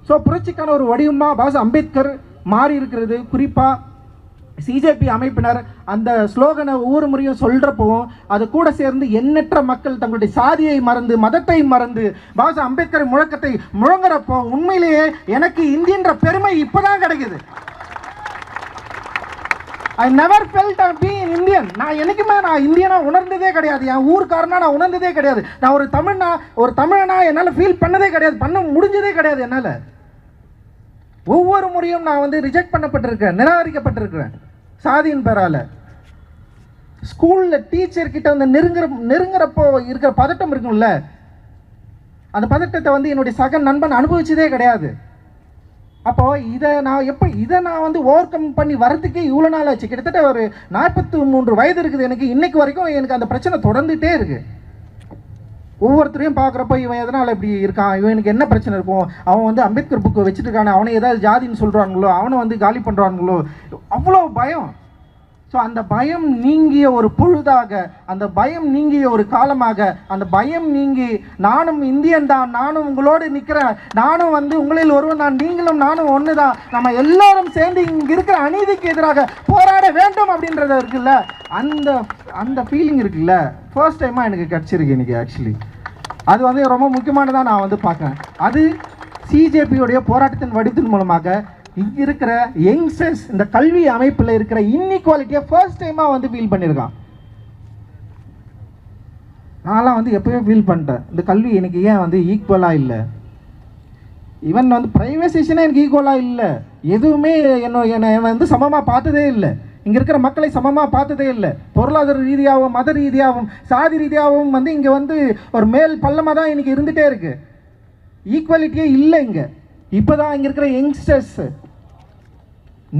So புரட்சிக்கான ஒரு வடிவமாக pass Ambedkar மாறி இருக்கிறது. குறிப்பாக சிஜேபி அமைப்பினர் அந்த ஸ்லோகனை ஒவ்வொரு முறையும் சொல்கிறப்பவும் அது கூட சேர்ந்து எண்ணற்ற மக்கள் தங்களுடைய சாதியை மறந்து மதத்தை மறந்து பாஸ் அம்பேத்கர் முழக்கத்தை முழங்குறப்போ உண்மையிலேயே எனக்கு இந்தியன்ற பெருமை இப்போதான் கிடைக்குது. I never felt being Indian. நான் என்னைக்குமே நான் இந்தியனா உணர்ந்ததே கிடையாது. என் ஊருக்காரனா நான் உணர்ந்ததே கிடையாது. நான் ஒரு தமிழனா என்னால் ஃபீல் பண்ணதே கிடையாது, பண்ண முடிஞ்சதே கிடையாது என்னால். ஒவ்வொரு முறையும் நான் வந்து ரிஜெக்ட் பண்ணப்பட்டிருக்கேன், நிராகரிக்கப்பட்டிருக்கிறேன் சாதியின் பேரால். ஸ்கூலில் டீச்சர்கிட்ட வந்து நெருங்குறப்போ இருக்கிற பதட்டம் இருக்கும்ல, அந்த பதட்டத்தை வந்து என்னுடைய சக நண்பன் அனுபவிச்சதே கிடையாது. அப்போது இதை நான் வந்து ஓவர் கம் பண்ணி வரதுக்கே இவ்வளோ நாள் ஆச்சு. கிட்டத்தட்ட ஒரு 43 வயது இருக்குது எனக்கு. இன்னைக்கு வரைக்கும் எனக்கு அந்த பிரச்சனை தொடர்ந்துகிட்டே இருக்குது. ஒவ்வொருத்தரையும் பார்க்குறப்போ இவன் எதனால் இப்படி இருக்கான், இவனுக்கு என்ன பிரச்சனை இருக்கும், அவன் வந்து அம்பேத்கர் புக்கு வச்சுட்டு இருக்கானே, அவனை ஏதாவது ஜாதின்னு சொல்கிறாங்களோ, அவனை வந்து காலி பண்ணுறாங்களோ, அவ்வளோ பயம். ஸோ அந்த பயம் நீங்கிய ஒரு பொழுதாக, அந்த பயம் நீங்கிய ஒரு காலமாக, அந்த பயம் நீங்கி நானும் இந்தியன் தான், நானும் உங்களோடு நிற்கிறேன், நானும் வந்து உங்களில் ஒருவன் தான், நீங்களும் நானும் ஒன்று தான், நம்ம எல்லாரும் சேர்ந்து இங்கே இருக்கிற அநீதிக்கு எதிராக போராட வேண்டும் அப்படின்றது இருக்குல்ல, அந்த ஃபீலிங் இருக்குல்ல, ஃபர்ஸ்ட் டைமாக எனக்கு கிடச்சிருக்கு இன்றைக்கி. ஆக்சுவலி அது வந்து ரொம்ப முக்கியமானதாக நான் வந்து பார்க்குறேன். அது சிஜேபியோடைய போராட்டத்தின் வடிவத்தின் மூலமாக இங்கே இருக்கிற யங்ஸ்டர்ஸ் இந்த கல்வி அமைப்பில் இருக்கிற இன்இக்வாலிட்டியை ஃபர்ஸ்ட் டைமாக வந்து ஃபீல் பண்ணியிருக்கான். நான்லாம் வந்து எப்போயும் ஃபீல் பண்ணிட்டேன், இந்த கல்வி எனக்கு ஏன் வந்து ஈக்குவலாக இல்லை, ஈவன் வந்து ப்ரைவேசேஷனே எனக்கு ஈக்குவலாக இல்லை, எதுவுமே என்னை வந்து சமமாக பார்த்ததே இல்லை, இங்கே இருக்கிற மக்களை சமமாக பார்த்ததே இல்லை, பொருளாதார ரீதியாகவும் மத ரீதியாகவும் சாதி ரீதியாகவும் வந்து இங்கே வந்து ஒரு மேல் பள்ளமாக தான் இன்றைக்கி இருந்துகிட்டே இருக்குது. ஈக்குவாலிட்டியே இல்லை இங்கே. இப்போ தான் இங்கே இருக்கிற யங்ஸ்டர்ஸ்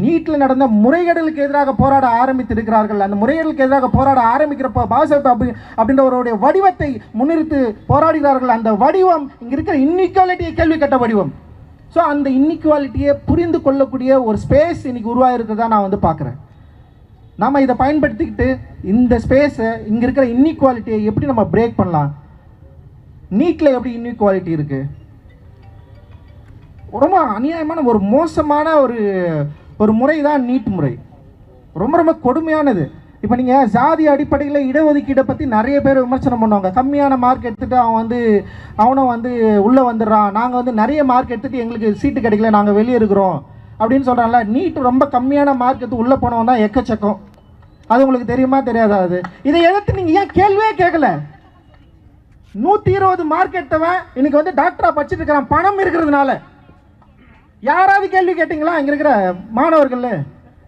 நீட்டில் நடந்த முறைகேடுகளுக்கு எதிராக போராட ஆரம்பித்திருக்கிறார்கள். அந்த முறைகேடுகளுக்கு எதிராக போராட ஆரம்பிக்கிறப்போ பாசப் அப்படின்றவருடைய வடிவத்தை முன்னிறுத்து போராடுகிறார்கள். அந்த வடிவம் இங்கே இருக்கிற இன்இக்வாலிட்டியை கேள்வி கட்ட வடிவம். ஸோ அந்த இன்இக்வாலிட்டியை புரிந்து கொள்ளக்கூடிய ஒரு ஸ்பேஸ் இன்னைக்கு உருவாயிருக்கிறதா நான் வந்து பார்க்குறேன். நம்ம இதை பயன்படுத்திக்கிட்டு இந்த ஸ்பேஸை இங்கே இருக்கிற இன்இக்வாலிட்டியை எப்படி நம்ம பிரேக் பண்ணலாம். நீட்டில் எப்படி இன்இக்வாலிட்டி இருக்குது, ரொம்ப அநியாயமான ஒரு மோசமான ஒரு முறை தான் நீட் முறை. ரொம்ப ரொம்ப கொடுமையானது. இப்போ நீங்கள் ஜாதி அடிப்படையில் இடஒதுக்கீடை பற்றி நிறைய பேர் விமர்சனம் பண்ணுவாங்க. கம்மியான மார்க் எடுத்துகிட்டு அவனும் வந்து உள்ளே வந்துடுறான், நாங்கள் வந்து நிறைய மார்க் எடுத்துகிட்டு எங்களுக்கு சீட்டு கிடைக்கல, நாங்கள் வெளியே இருக்கிறோம் அப்படின்னு சொல்கிறாங்களா. நீட் ரொம்ப கம்மியான மார்க் எடுத்து உள்ளே போனவன் தான் எக்கச்சக்கம். அது உங்களுக்கு தெரியுமா தெரியாதா? அது இதை எதிர்த்து நீங்கள் ஏன் கேள்வியே கேட்கல? 120 மார்க் எடுத்தவன் இன்னைக்கு வந்து டாக்டராக படிச்சுட்டு இருக்கிறான் பணம் இருக்கிறதுனால. யாராவது கேள்வி கேட்டிங்களா? இங்கே இருக்கிற மாணவர்கள்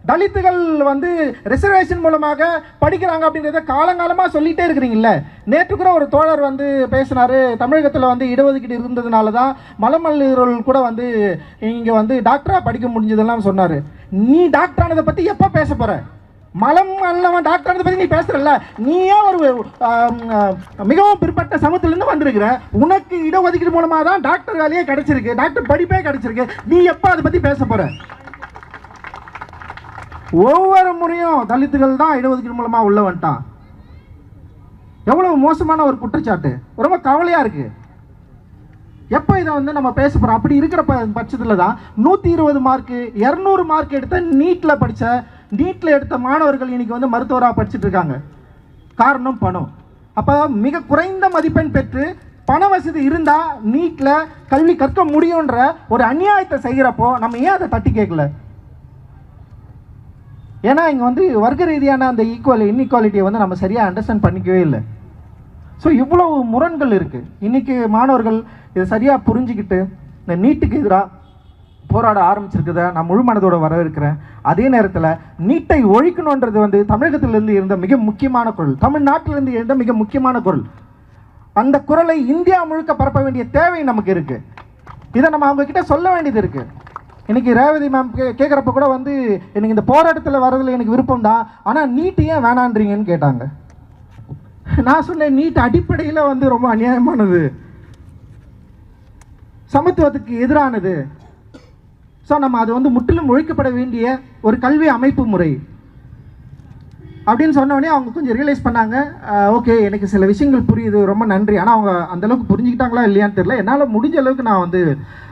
தலித்துகள் வந்து ரிசர்வேஷன் மூலமாக படிக்கிறாங்க அப்படின்றத காலங்காலமாக சொல்லிகிட்டே இருக்கிறீங்கள. நேற்று கூட ஒரு தோழர் வந்து பேசினார், தமிழகத்தில் வந்து இடஒதுக்கீடு இருந்ததுனால தான் மலமல்லீரல் கூட வந்து இங்கே வந்து டாக்டராக படிக்க முடிஞ்சதெல்லாம் சொன்னார். நீ டாக்டரானதை பற்றி எப்போ பேச போகிற? மலம் அல்லவன் டாக்டர் பற்றி நீ பேசுறல்ல. நீயே ஒரு மிகவும் பிற்பட்ட சமூகத்திலிருந்து வந்திருக்கிற, உனக்கு இடஒதுக்கீடு மூலமாக தான் டாக்டர் வேலையே கிடைச்சிருக்கு, டாக்டர் படிப்பே கிடைச்சிருக்கு. நீ எப்போ அதை பற்றி பேச போற? ஒவ்வொரு முறையும் தலித்துகள் தான் இடஒதுக்கீடு மூலமாக உள்ள வந்துட்டான். எவ்வளவு மோசமான ஒரு குற்றச்சாட்டு, ரொம்ப கவலையாக இருக்கு. எப்போ இதை வந்து நம்ம பேச போகிறோம்? அப்படி இருக்கிற பட்சத்தில் தான் 120 மார்க்கு 200 மார்க் எடுத்த நீட்டில் எடுத்த மாணவர்கள் இன்னைக்கு வந்து மருத்துவராக படிச்சுட்டு இருக்காங்க. காரணம் பணம். அப்போ மிக குறைந்த மதிப்பெண் பெற்று பண வசதி இருந்தால் நீட்டில் கல்வி கற்க முடியுன்ற ஒரு அநியாயத்தை செய்கிறப்போ நம்ம ஏன் அதை தட்டி கேட்கல? ஏன்னா இங்கே வந்து வர்க்க ரீதியான அந்த இன்இக்வாலிட்டியை வந்து நம்ம சரியாக அண்டர்ஸ்டாண்ட் பண்ணிக்கவே இல்லை. ஸோ இவ்வளவு முரண்கள் இருக்குது. இன்றைக்கி மாணவர்கள் இதை சரியாக புரிஞ்சுக்கிட்டு இந்த நீட்டுக்கு எதிராக போராட ஆரம்பிச்சிருக்கிறத நான் முழு மனதோடு வரவேற்கிறேன். அதே நேரத்தில் நீட்டை ஒழிக்கணுன்றது வந்து தமிழகத்திலிருந்து இருந்த மிக முக்கியமான குரல், தமிழ்நாட்டிலிருந்து இருந்த மிக முக்கியமான குரல். அந்த குரலை இந்தியா முழுக்க பரப்ப வேண்டிய தேவை நமக்கு இருக்குது. இதை நம்ம அவங்கக்கிட்ட சொல்ல வேண்டியது இருக்குது. இன்றைக்கி ரேவதி மேம் கேட்குறப்ப கூட வந்து எனக்கு இந்த போராட்டத்தில் வர்றதில் எனக்கு விருப்பம் தான், ஆனால் நீட்டு ஏன் வேணான்றீங்கன்னு கேட்டாங்க. நான் சொன்னேன், நீட் அடிப்படையில் வந்து ரொம்ப அநியாயமானது, சமத்துவத்துக்கு எதிரானது. ஸோ நம்ம அது வந்து முற்றிலும் ஒழிக்கப்பட வேண்டிய ஒரு கல்வி அமைப்பு முறை அப்படின்னு சொன்னோடனே அவங்க கொஞ்சம் ரியலைஸ் பண்ணாங்க. ஓகே, எனக்கு சில விஷயங்கள் புரியுது, ரொம்ப நன்றி. ஆனால் அவங்க அந்தளவுக்கு புரிஞ்சுக்கிட்டாங்களா இல்லையான்னு தெரியல. என்னால் முடிஞ்ச அளவுக்கு நான் வந்து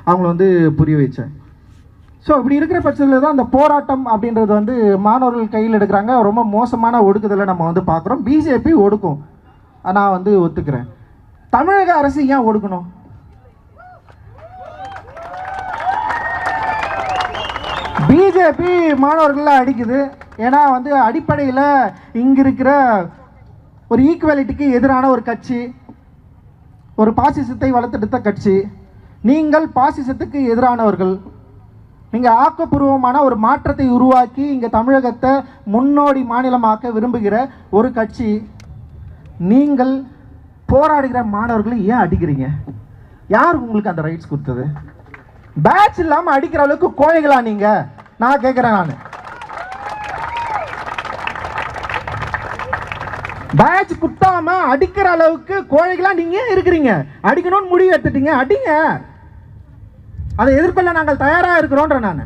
அவங்கள வந்து புரிய வச்சேன். ஸோ இப்படி இருக்கிற பட்சத்தில் தான் அந்த போராட்டம் அப்படின்றது வந்து மாணவர்கள் கையில் எடுக்கிறாங்க. ரொம்ப மோசமான ஒடுக்குதலை நம்ம வந்து பார்க்குறோம். பிஜேபி ஒடுக்கும், நான் வந்து ஒத்துக்கிறேன். தமிழக அரசு ஏன் ஒடுக்கணும்? பிஜேபி மாணவர்கள அடிக்குது. ஏன்னா வந்து அடிப்படையில் இங்கே இருக்கிற ஒரு ஈக்குவாலிட்டிக்கு எதிரான ஒரு கட்சி, ஒரு பாசிசத்தை வளர்த்தெடுத்த கட்சி. நீங்கள் பாசிசத்துக்கு எதிரானவர்கள். நீங்கள் ஆக்கப்பூர்வமான ஒரு மாற்றத்தை உருவாக்கி இங்கே தமிழகத்தை முன்னோடி மாநிலமாக்க விரும்புகிற ஒரு கட்சி. நீங்கள் போராடுகிற மாணவர்களை ஏன் அடிக்கிறீங்க? யார் உங்களுக்கு அந்த ரைட்ஸ் கொடுத்தது? பேட்ச் இல்லாமல் அடிக்கிற அளவுக்கு கோழைகளா நீங்கள்? நான் கேட்குறேன். நான் பேட்ச் குத்தாம அடிக்கிற அளவுக்கு கோழைகளா நீங்க ஏன் இருக்கிறீங்க? அடிக்கணும்னு முடிவு எடுத்துட்டீங்க, அடிங்க. அதை எதிர்கொள்ள நாங்கள் தயாராக இருக்கிறோன்ற நான்